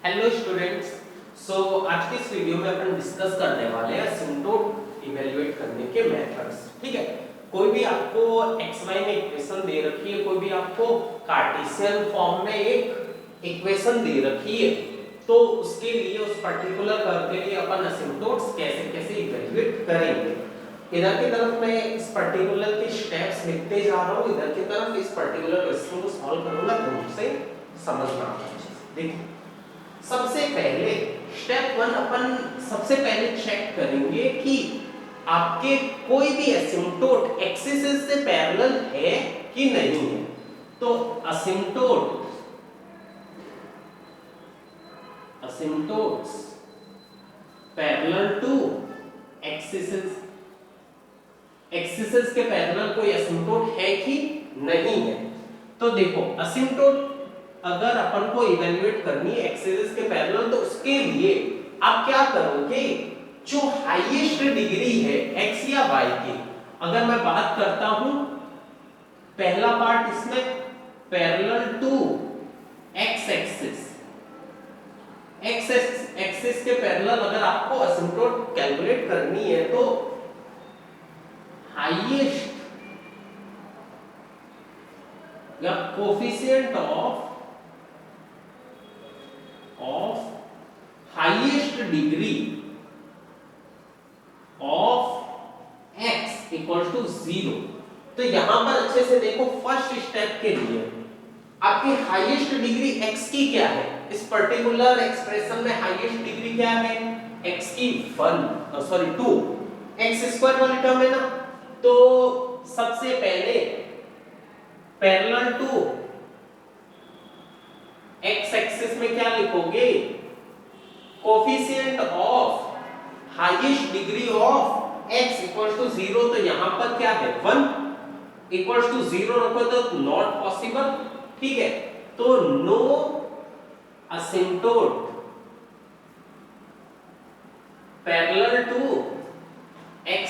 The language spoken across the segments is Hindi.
Hello students. आज की इस वीडियो में अपन डिस्कस करने वाले हैं असिम्प्टोट इवैल्यूएट करने के मेथड्स। ठीक है, कोई भी आपको xy में इक्वेशन दे रखी है, कोई भी आपको कार्टेशियन फॉर्म में एक इक्वेशन दे रखी है, तो उसके लिए उस पर्टिकुलर कर्व के लिए अपन असिम्प्टोट्स कैसे कैसे इवैल्यूएट करेंगे। इधर की तरफ मैं इस पर्टिकुलर के स्टेप्स लिखते जा रहा हूँ, इधर की तरफ इस पर्टिकुलर क्वेश्चन को सॉल्व करूंगा तो मुझसे समझना। देखिए, सबसे पहले स्टेप 1 अपन सबसे पहले चेक करेंगे कि आपके कोई भी एसिम्प्टोट एक्सिस से पैरेलल है कि नहीं है। तो असिम्प्टोट्स पैरेलल टू एक्सिस के पैरेलल कोई एसिम्प्टोट है कि नहीं है। तो देखो, असिम्प्टोट अगर अपन को इवैल्यूएट करनी है एक्सिस के पैरेलल, तो उसके लिए आप क्या करोगे, जो हाईएस्ट डिग्री है x या y की, अगर मैं बात करता हूं पहला पार्ट इसमें पैरेलल टू x एक्सिस के पैरेलल अगर आपको असिम्प्टोट कैलकुलेट करनी है तो हाईएस्ट या coefficient of highest degree of x equal to 0। तो यहां पर अच्छे से देखो, फर्स्ट स्टेप के लिए आपकी हाईएस्ट डिग्री x की क्या है, इस पर्टिकुलर एक्सप्रेशन में हाईएस्ट डिग्री क्या है, x की 2 x स्क्वायर वाली टर्म है ना। तो सबसे पहले पैरेलल टू x एक्सिस में क्या लिखोगे, coefficient of highest degree of x equal to 0। तो यहां पर क्या है, 1 इक्वल टू 0 रखो तो नॉट पॉसिबल। ठीक है, तो no asymptote parallel to x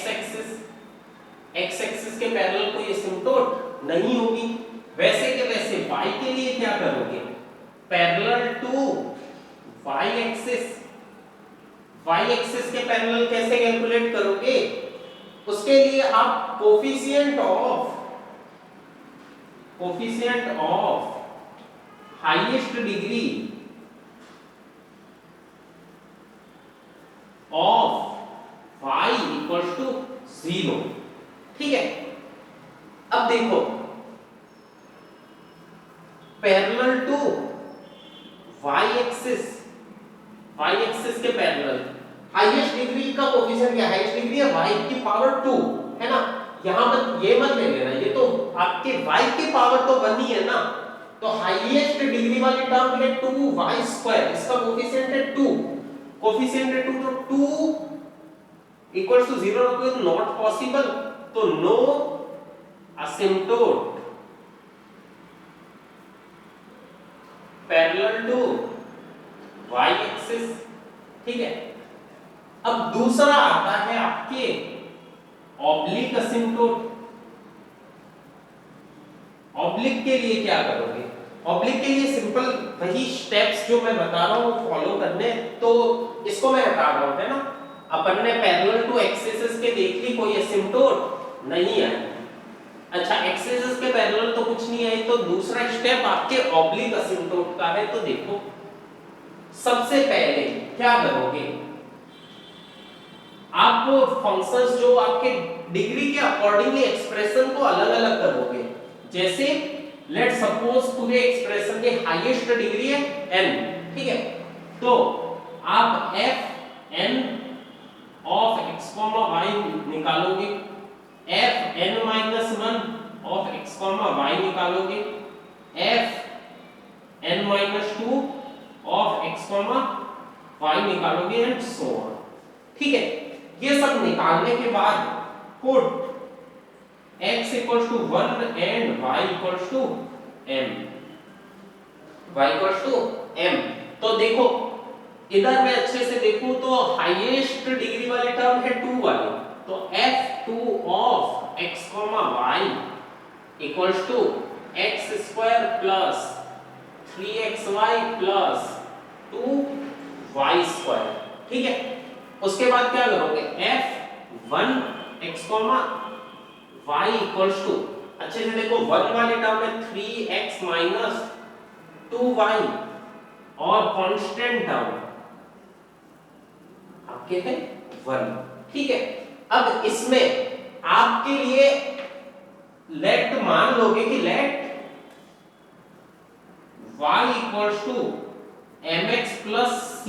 axis के पैरेलल कोई असिम्प्टोट नहीं होगी। वैसे के वैसे y के लिए क्या करोगे, पैरेलल टू y एक्सिस के पैरेलल कैसे कैलकुलेट करोगे, उसके लिए आप coefficient of highest degree of y equal to 0। ठीक है, अब देखो पैरेलल टू y एक्सिस के पैरेलल हाईएस्ट डिग्री का कोफिशिएंट क्या है, हाईएस्ट डिग्री है y की पावर 2 है ना। यहां पर ये मत ले लेना, ये तो आपके y की पावर तो 1 ही है ना। तो हाईएस्ट डिग्री वाली टर्म है 2y², इसका कोफिशिएंट है 2, कोफिशिएंट है 2, तो 2 इक्वल्स टू 0 रखोगे तो नॉट पॉसिबल। तो no asymptote parallel to y axis. ठीक है, अब दूसरा आता है आपके ऑब्लिक असिम्प्टोट। ऑब्लिक के लिए क्या करोगे, ऑब्लिक के लिए सिंपल वही स्टेप्स जो मैं बता रहा हूं फॉलो करने। तो इसको मैं हटा रहा हूं, है ना। अपन ने पैरेलल टू एक्सिस के देख ली, कोई असिम्प्टोट नहीं है। अच्छा, एक्सिस के पैरेलल तो कुछ नहीं है, तो दूसरा स्टेप आपके ऑब्लिक असिम्प्टोट का है। तो देखो, सबसे पहले क्या करोगे, आप फंक्शंस जो आपके डिग्री के अकॉर्डिंगली एक्सप्रेशन को अलग अलग करोगे। जैसे लेट सपोज पूरे एक्सप्रेशन की हाईएस्ट डिग्री है n, ठीक है, तो आप fn ऑफ x, y निकालोगे, fn - 1 ऑफ x, y निकालोगे, fn - 2 ऑफ x, y निकालोगे एंड सो ऑन। ठीक है, ये सब निकालने के बाद put x equals to 1 and y equals to m। तो देखो, इधर मैं अच्छे से देखूं तो हाईएस्ट डिग्री वाली टर्म है 2 वाली, तो f2 of x, y equals to x² plus 3xy plus 2y²। ठीक है, उसके बाद क्या करोगे, f1x, y इक्वल्स टू, अच्छे से देखो 1 वाले टर्म में 3x माइनस 2y और कांस्टेंट टर्म आपके है 1। ठीक है, अब इसमें आपके लिए लेट मान लोगे कि let y equals to mx plus c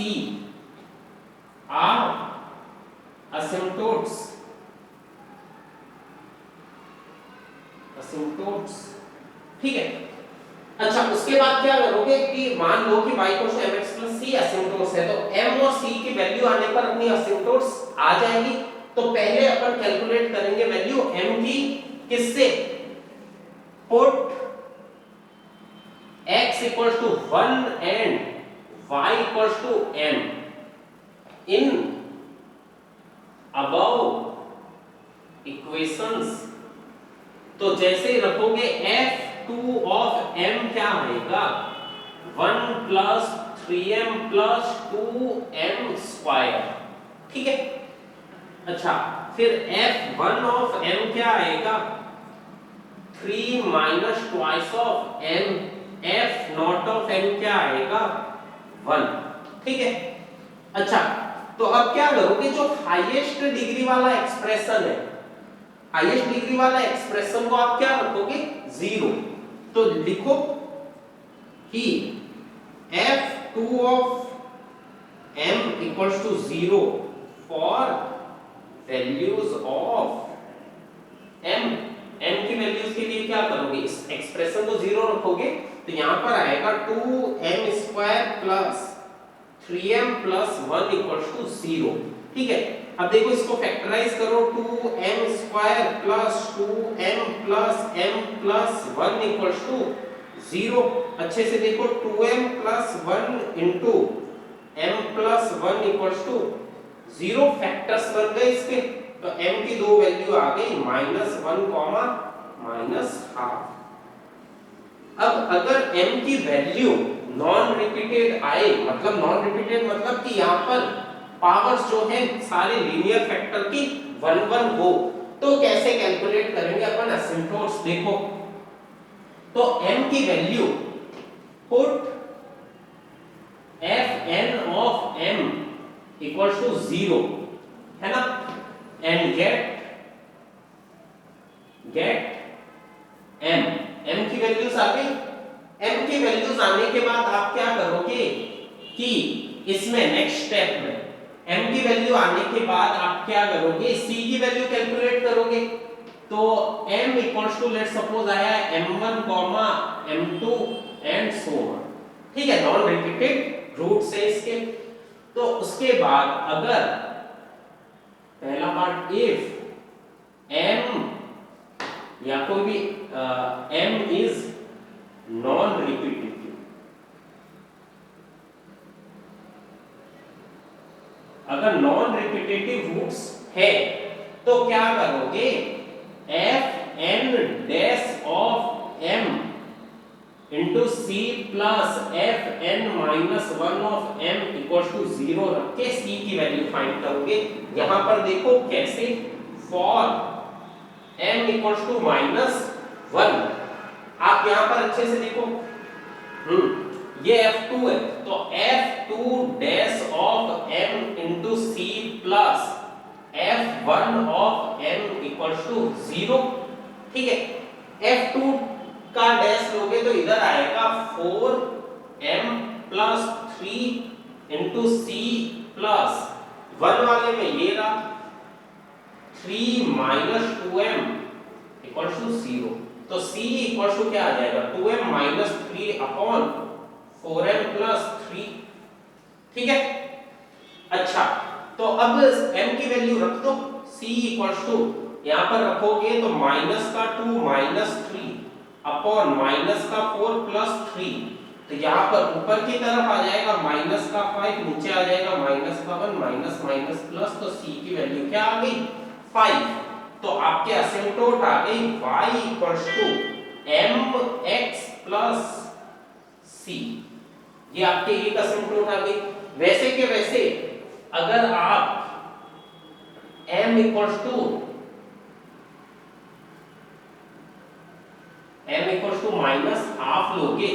are asymptotes। ठीक है, अच्छा उसके बाद क्या करोगे कि मान लो कि y equals to mx plus c asymptotes है, तो m और c की वैल्यू आने पर अपनी asymptotes आ जाएगी। तो पहले अपन कैलकुलेट करेंगे वैल्यू m की, किससे, put x equals to 1 and y equals to m in above equations. तो जैसे ही रखोगे f2 ऑफ m क्या आएगा, 1 प्लस 3m प्लस 2m²। ठीक है, अच्छा फिर f1 ऑफ m क्या आएगा, 3 minus twice of m, f0 of m क्या आएगा, 1। ठीक है, अच्छा तो अब क्या करोगे, जो हाईएस्ट डिग्री वाला एक्सप्रेशन है, हाईएस्ट डिग्री वाला एक्सप्रेशन को आप क्या रखोगे, 0। तो लिखो कि f2 of m equals to 0 for values of m। m की वैल्यूज के लिए क्या करोगे, इस एक्सप्रेशन को 0 रखोगे, तो यहां पर आएगा 2m² plus 3m plus 1 equals to 0। ठीक है, अब देखो इसको फैक्टराइज करो, 2m² plus 2m plus m plus 1 equals to 0। अच्छे से देखो 2m plus 1 into m plus 1 equals to 0, factors बन गए इसके। तो m की दो वैल्यू आ गई, -1, -½ अब अगर m की वैल्यू नॉन रिपीटेड आए, मतलब नॉन रिपीटेड मतलब कि यहाँ पर पावर्स जो है सारे लीनियर फैक्टर की 1 1 हो, तो कैसे कैलकुलेट करेंगे अपन एसिम्प्टोट्स। देखो तो m की value put fn of m equals to 0 है ना, एंड गेट m की वैल्यूज आ गई। m की वैल्यूज आने के बाद आप क्या करोगे कि इसमें नेक्स्ट स्टेप में m की वैल्यू आने के बाद आप क्या करोगे, c की वैल्यू कैलकुलेट करोगे। तो m equals to let's suppose आया m1, m2 and so on. ठीक है, नॉन रिपीटेड रूट्स है इसके। तो उसके बाद अगर पहला पार्ट इफ m या कोई भी m इज नॉन रिपीटेटिव, अगर नॉन रिपीटेटिव रूट्स है तो क्या करोगे, fn dash of m into c plus fn minus 1 of m equals to 0 रख के c की वैल्यू फाइंड करोगे। यहां पर देखो कैसे, फॉर m इक्वल्स टू -1, आप यहां पर अच्छे से देखो, ये f2 है, तो f2 dash of m into c plus f1 of m equals to 0। ठीक है, f2 का डैश लोगे तो इधर आएगा 4m plus 3 into c plus 1 वाले में ये रहा 3 माइनस 2m इक्वल्स टू 0। तो c इक्वल्स टू क्या आ जाएगा, 2m minus 3 upon 4m plus 3। ठीक है, अच्छा तो अब m की वैल्यू रख दो, c इक्वल्स टू यहां पर रखोगे तो माइनस का 2 माइनस 3 अपॉन माइनस का 4 प्लस 3। तो यहाँ पर ऊपर की तरफ आ जाएगा माइनस का 5, नीचे आ जाएगा माइनस का 1, माइनस माइनस प्लस, तो c की वैल्यू क्या आ गई, 5। तो आपके असिम्प्टोट आ गई y equals to mx plus c। ये आपके एक असिम्प्टोट आ गई। वैसे के वैसे अगर आप m equals to minus half लोगे,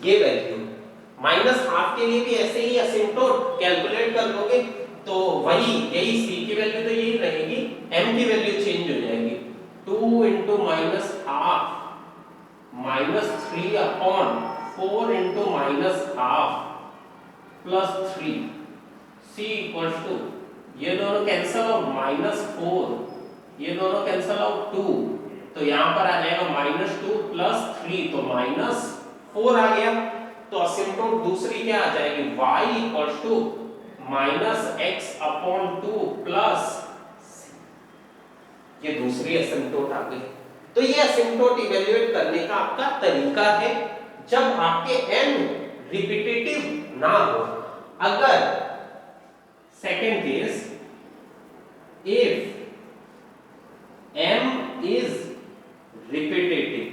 ये वैल्यू माइनस हाफ के लिए भी ऐसे ही असिम्प्टोट कैलकुलेट कर लोगे, तो वही यही c की वैल्यू तो यही रहेगी, m की वैल्यू चेंज हो जाएगी। 2 into minus half minus 3 upon 4 into minus half plus 3 c equals to, ये दोनों कैंसिल आउट, माइनस 4, ये दोनों कैंसिल आउट 2, तो यहां पर आ जाएगा माइनस 2 प्लस 3, तो माइनस 4 आ गया। तो असिम्प्टोट दूसरी क्या आ जाएगी, y equals to minus x upon 2 plus, ये दूसरी असिम्प्टोट आ गई। तो ये असिम्प्टोट इवैल्यूएट करने का आपका तरीका है जब आपके n रिपीटेटिव ना हो। अगर second case, if m is repetitive,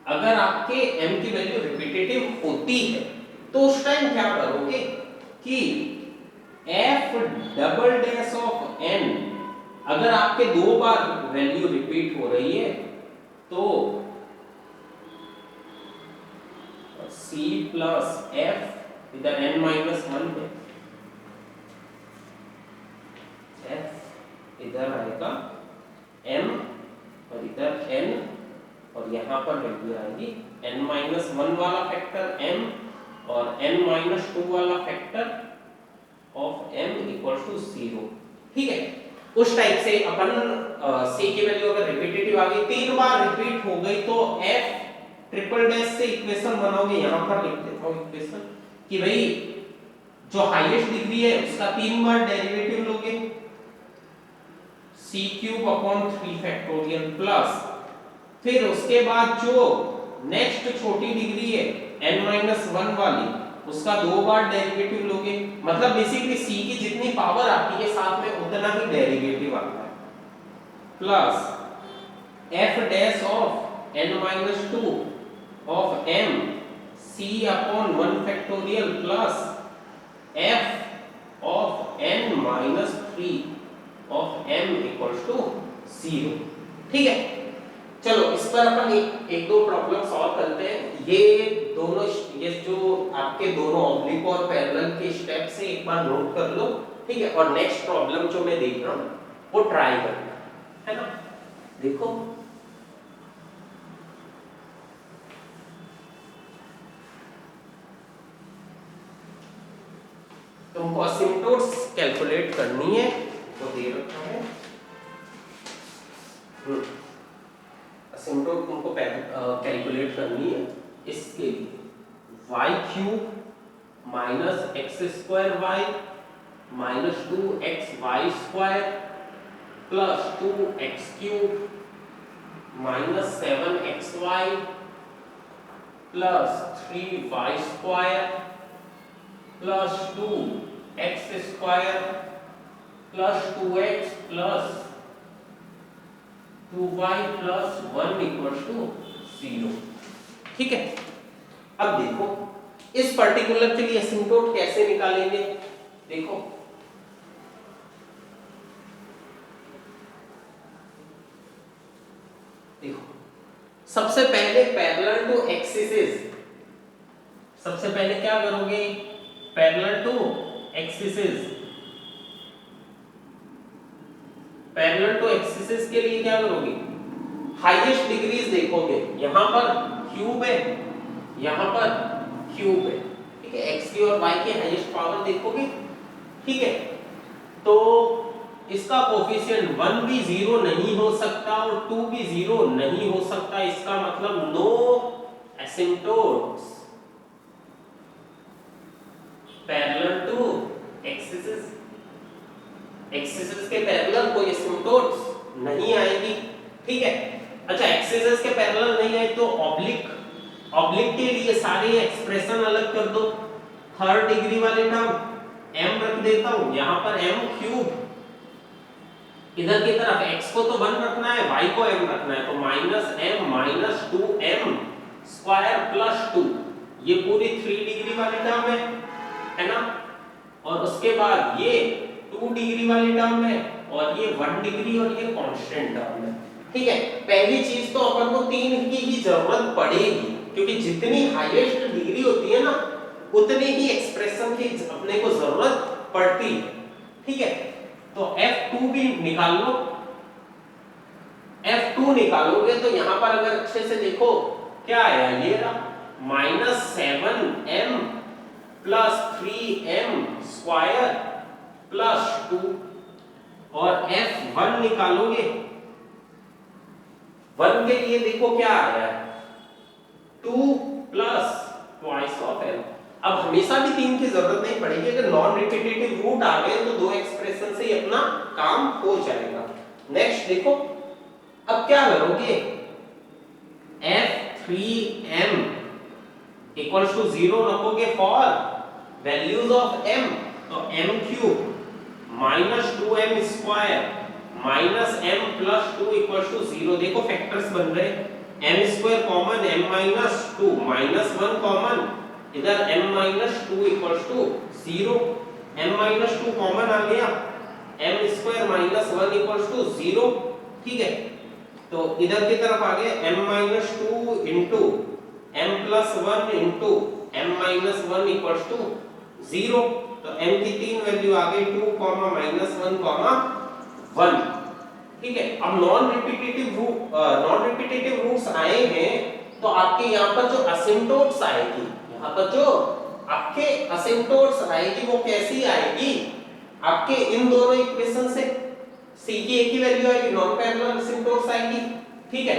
अगर आपके m की वैल्यू रिपीटेटिव होती है तो उस टाइम क्या करोगे कि f double dash of n, अगर आपके दो बार वैल्यू रिपीट हो रही है तो c प्लस f, इधर n माइनस 1 है, f इधर आएगा m और इधर n, और यहां पर वैल्यू आएगी n माइनस 1 वाला फैक्टर m और n माइनस 2 वाला factor of m equals to 0। ठीक है, उस टाइप से अपन c की वैल्यू अगर रिपीटेटिव आ गई, 3 बार रिपीट हो गई, तो f ट्रिपल डैश से इक्वेशन बनाओगे, यहां पर लिख देता हूं इक्वेशन कि भाई जो हाईएस्ट डिग्री है उसका 3 बार डेरिवेटिव लोगे, c cube upon 3 factorial plus, फिर उसके बाद जो नेक्स्ट छोटी डिग्री है n-1 वाली, उसका 2 बार डेरिवेटिव लोगे, मतलब बेसिकली c की जितनी पावर आती है साथ में उतना ही डेरिवेटिव आता है, plus f dash of n-2 of m c upon 1 factorial plus f of n-3 ऑफ m इक्वल्स टू 0। ठीक है, चलो इस पर अपन एक दो प्रॉब्लम सॉल्व करते हैं। ये दोनों, ये जो आपके दोनों ऑब्लिक और पैरेलल के स्टेप से एक बार नोट कर लो, ठीक है, और नेक्स्ट प्रॉब्लम जो मैं देख रहा हूं वो ट्राई करना है ना। देखो तुमको असिम्प्टोट्स कैलकुलेट करनी है, तो दे रखा है असिम्प्टोट तुमको कैलकुलेट करनी है। इसके लिए y cube minus x square y minus 2xy square plus 2x cube minus 7xy plus 3y square plus 2x square plus 2x plus 2y plus 1 equals to 0। ठीक है, अब देखो इस पर्टिकुलर के लिए असिम्प्टोट कैसे निकालेंगे। देखो सबसे पहले पैरेलल टू एक्सिस, सबसे पहले क्या करोगे, parallel to axis, parallel to axis के लिए क्या करोगे, हाईएस्ट डिग्रीज देखोगे, यहां पर क्यूब है, यहां पर क्यूब है, ठीक है, x की और y की हाईएस्ट पावर देखोगे। ठीक है, तो इसका कोफिशिएंट 1 भी 0 नहीं हो सकता और 2 भी 0 नहीं हो सकता, इसका मतलब no asymptotes parallel to axis, axis के पैरेलल कोई एसिम्प्टोट्स नहीं आएगी। ठीक है, अच्छा एक्सिस के पैरेलल नहीं आए तो ऑब्लिक, ऑब्लिक के लिए सारे एक्सप्रेशन अलग कर दो, थर्ड डिग्री वाले टर्म m रख देता हूं, यहां पर m क्यूब, इधर की तरफ x को तो 1 रखना है, y को m रखना है, तो minus m minus 2m square plus 2, ये पूरी 3 डिग्री वाली टर्म है ना, और उसके बाद ये 2 डिग्री वाली टर्म है, और ये 1 डिग्री और ये कांस्टेंट टर्म है। ठीक है, पहली चीज तो अपन को 3 की ही जरूरत पड़ेगी, क्योंकि जितनी हाईएस्ट डिग्री होती है ना उतनी ही एक्सप्रेशन की अपने को जरूरत पड़ती है। ठीक है, तो F2 भी निकाल लो। F2 निकालोगे तो यहां पर अगर अच्छे से देखो क्या आया, ये रहा -7m plus 3m square plus 2, और F1 निकालोगे, 1 के लिए देखो क्या आया है 2 प्लस ट्वाइस ऑफ l। अब हमेशा भी 3 की जरूरत नहीं पड़ेगी, अगर नॉन रिपीटेटिव रूट आ गए तो दो एक्सप्रेशन से ही अपना काम हो जाएगा। नेक्स्ट देखो, अब क्या करोगे, F3m इक्वल्स टू 0 रखोगे फॉर वैल्यूज ऑफ m, तो m cube minus 2m square minus m plus 2 equals to 0। देखो फैक्टर्स बन रहे, m square common, m minus 2 minus 1 common, इधर m minus 2 equals to 0, m minus 2 common आ गया, m square minus 1 equals to 0। ठीक है, तो इधर की तरफ आ गया m minus 2 into m plus 1 into m minus 1 equals to 0, तो m की 3 वैल्यू आ गई 2 माइनस 1 1। ठीक है, अब नॉन रिपीटेटिव रूट्स आए हैं, तो आपके यहाँ पर जो असिम्प्टोट्स आएगी, यहाँ पर जो आपके असिम्प्टोट्स आएगी वो कैसी आएगी, आपके इन दोनों इक्वेशन से c की एक ही वैल्यू आएगी, नॉन पैरेलल असिम्प्टोट्स आएगी। ठीक है,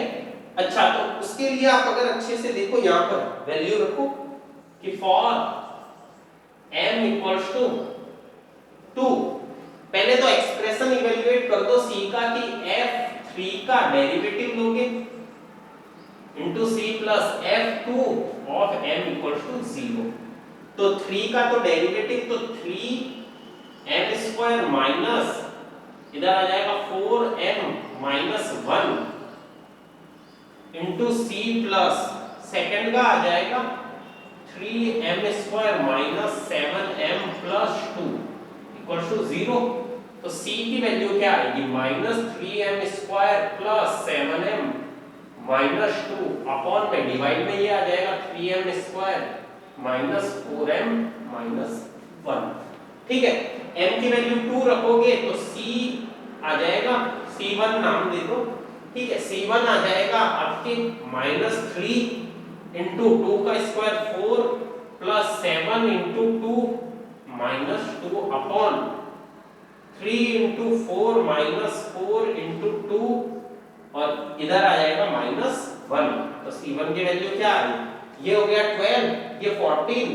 अच्छा तो उसके लिए आप अगर अच्छे से देखो यहाँ पर वैल्यू रखो कि फॉर m इक्वल्स टू 2, पहले तो एक्सप्रेशन इवैल्यूएट कर दो c का कि f3 का डेरिवेटिव लोगे into c plus f2 of m equals to 0, तो 3 का तो डेरिवेटिव तो 3m स्क्वायर माइनस इधर आ जाएगा 4m minus 1 into c plus second का आ जाएगा 3m square minus 7m plus 2 equals to 0। तो c की वैल्यू क्या आएगी, minus 3m square plus 7m minus 2 upon में डिवाइड में ये आ जाएगा 3m square minus 4m minus 1। ठीक है, m की वैल्यू 2 रखोगे तो c आ जाएगा, c1 नाम दे दो। ठीक है, c1 आ जाएगा आपके माइनस 3 इंटू 2 का square 4 plus 7 into 2 minus 2 upon 3 into 4 minus 4 into 2, और इधर आ जाएगा माइनस 1। तो c1 की वैल्यू क्या आ रही, ये हो गया 12, ये 14,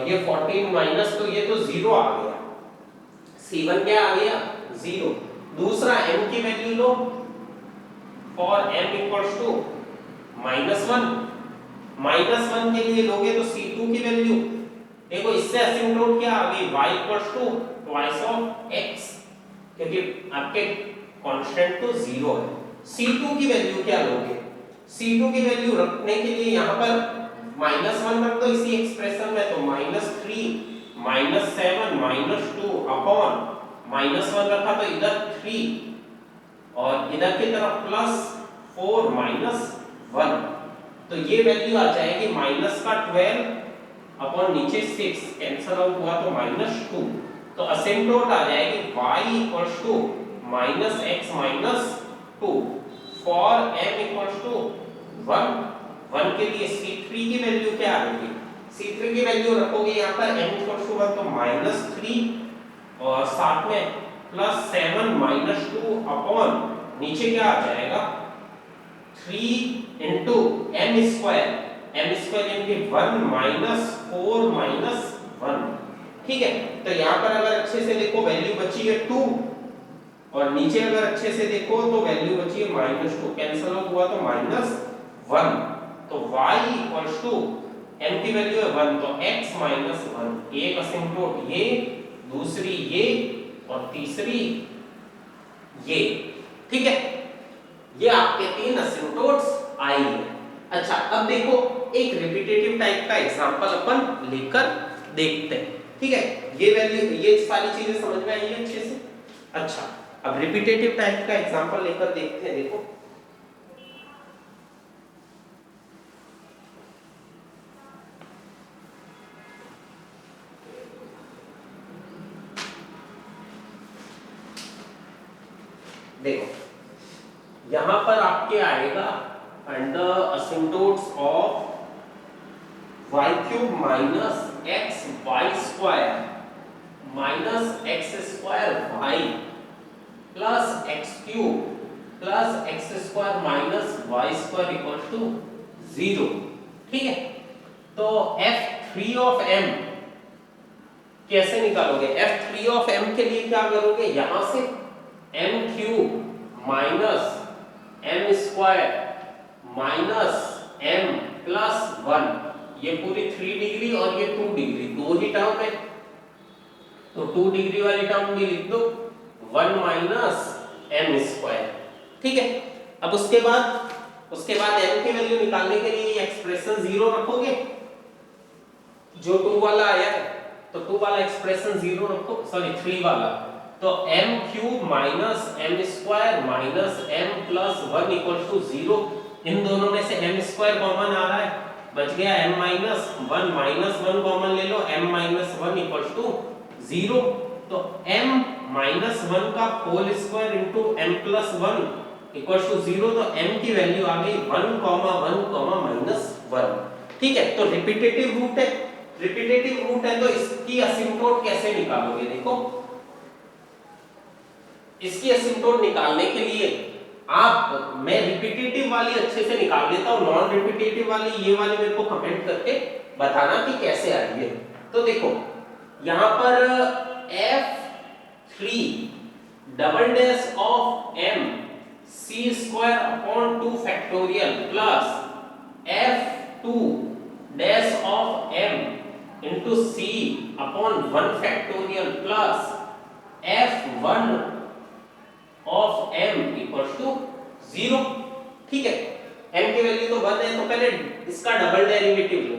ये 14 माइनस, तो ये तो 0 आ गया, c1 क्या आ गया 0। दूसरा m की वैल्यू लो फॉर m इक्वल्स टू -1, -1 के लिए लोगे तो c2 की वैल्यू देखो, इससे असिम्प्टोट क्या आ गई, y equals to twice of x, क्योंकि आपके कांस्टेंट तो 0 है। c2 की वैल्यू क्या लोगे, c2 की वैल्यू रखने के लिए यहाँ पर -1 रख दो इसी एक्सप्रेशन में, तो -3 -7 -2 अपॉन -1 रखा तो इधर 3 और इधर की तरफ +4 -1, तो ये वैल्यू आ जाएगी माइनस का 12 अपॉन नीचे 6 कैंसिल आउट हुआ तो -2, तो असिम्प्टोट आ जाएगी y equals to -x -2 for m equals to 1 के लिए c3 की वैल्यू क्या आ रही है, c3 की वैल्यू रखोगे यहाँ पर m इक्वल्स टू 1 तो -3 और साथ में +7 -2 अपॉन नीचे क्या आ जाएगा 3 इंटू m स्क्वायर यानी 1 -4 -1। ठीक है, तो यहाँ पर अगर अच्छे से देखो वैल्यू बची है 2 और नीचे अगर अच्छे से देखो तो वैल्यू बची है -2, कैंसिल आउट हुआ तो -1, तो y इक्वल्स टू m की वैल्यू है 1 तो x -1, एक असिम्प्टोट ये, दूसरी ये और तीसरी ये। ठीक है, ये आपके 3 असिम्प्टोट्स आई है। अच्छा अब देखो एक रिपीटेटिव टाइप का एग्जांपल अपन लेकर देखते हैं, ठीक है। ये वैल्यू, ये सारी चीजें समझ में आई है अच्छे से। अच्छा, अब रिपीटेटिव टाइप का एग्जांपल लेकर देखते हैं। देखो देखो यहां पर आपके आएगा under asymptotes of y cube minus x y square minus x square y plus x cube plus x square minus y square equal to 0, ठीक है। तो f3 ऑफ m कैसे निकालोगे? f3 ऑफ m के लिए क्या करोगे? यहां से m cube minus m square minus m plus 1, ये पूरी 3 डिग्री और ये 2 डिग्री, दो ही टर्म है, तो 2 डिग्री वाली टर्म भी लिख दो 1 माइनस m स्क्वायर, ठीक है। अब उसके बाद m की वैल्यू निकालने के लिए एक्सप्रेशन 0 रखोगे, जो 2 वाला आया है तो 2 वाला एक्सप्रेशन 0 रखो, सॉरी 3 वाला, तो m cube minus m square minus m plus 1 equal to 0। इन दोनों में से m स्क्वायर कॉमन आ रहा है, बच गया m माइनस 1 कॉमन ले लो, m माइनस 1 इक्वल टू 0। तो m माइनस 1 का whole square into m plus 1 equal to 0, तो m की वैल्यू आ गई 1, माइनस 1, ठीक है। तो रिपीटेटिव रूट है, तो इसकी असिम्प्टोट कैसे निकालोगे? देखो इसकी असिम्प्टोट निकालने के लिए मैं रिपीटेटिव वाली अच्छे से निकाल लेता हूं, नॉन रिपीटेटिव वाली ये वाली मेरे को कमेंट करके बताना कि कैसे आ रही है। तो देखो यहां पर f3 double dash of m c square upon 2 factorial plus f2 dash of m into c upon 1 factorial plus f1 of m equals to 0, ठीक है। m की वैल्यू तो 1 है, तो पहले इसका डबल डेरिवेटिव लो,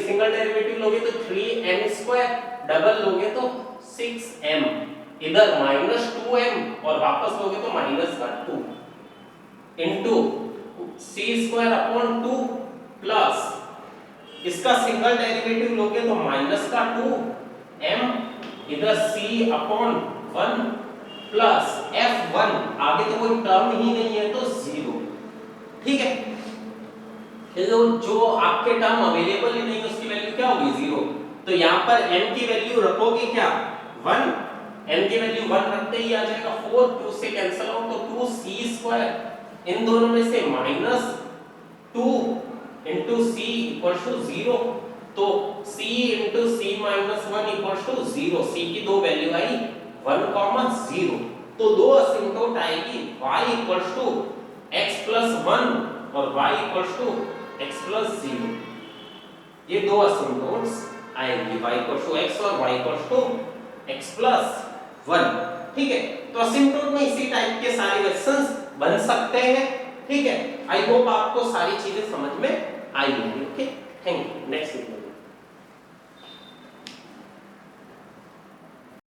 सिंगल डेरिवेटिव लोगे तो 3m स्क्वायर, डबल लोगे तो 6m, इधर माइनस 2m और वापस लोगे तो माइनस का 2 into c square upon 2 plus इसका सिंगल डेरिवेटिव लोगे तो माइनस का 2m, इधर c अपॉन 1 प्लस f1, आगे तो कोई टर्म ही नहीं है तो 0, ठीक है। जो आपके टर्म अवेलेबल ही नहीं उसकी वैल्यू क्या होगी? 0। तो यहाँ पर m की वैल्यू रखोगे क्या? 1, m की वैल्यू 1 रखते ही आ जाएगा 4, 2 से कैंसिल आउट, तो 2c स्क्वायर, इन दोनों में से minus 2 into c equals to 0, तो c into c minus 1 equals to 0, c की दो वैल्यू आई 1, 0, तो दो असिम्प्टोट आएगी y equals to x plus 1 और y equals to x plus 0, ये दो असिम्प्टोट्स आएंगी, y इक्वल्स टू x और y equals to x plus 1, ठीक है। तो असिम्प्टोट में इसी टाइप के सारे क्वेश्चंस बन सकते हैं, ठीक है। आई होप आपको सारी चीजें समझ में आई होंगी, okay. Thank you. Next video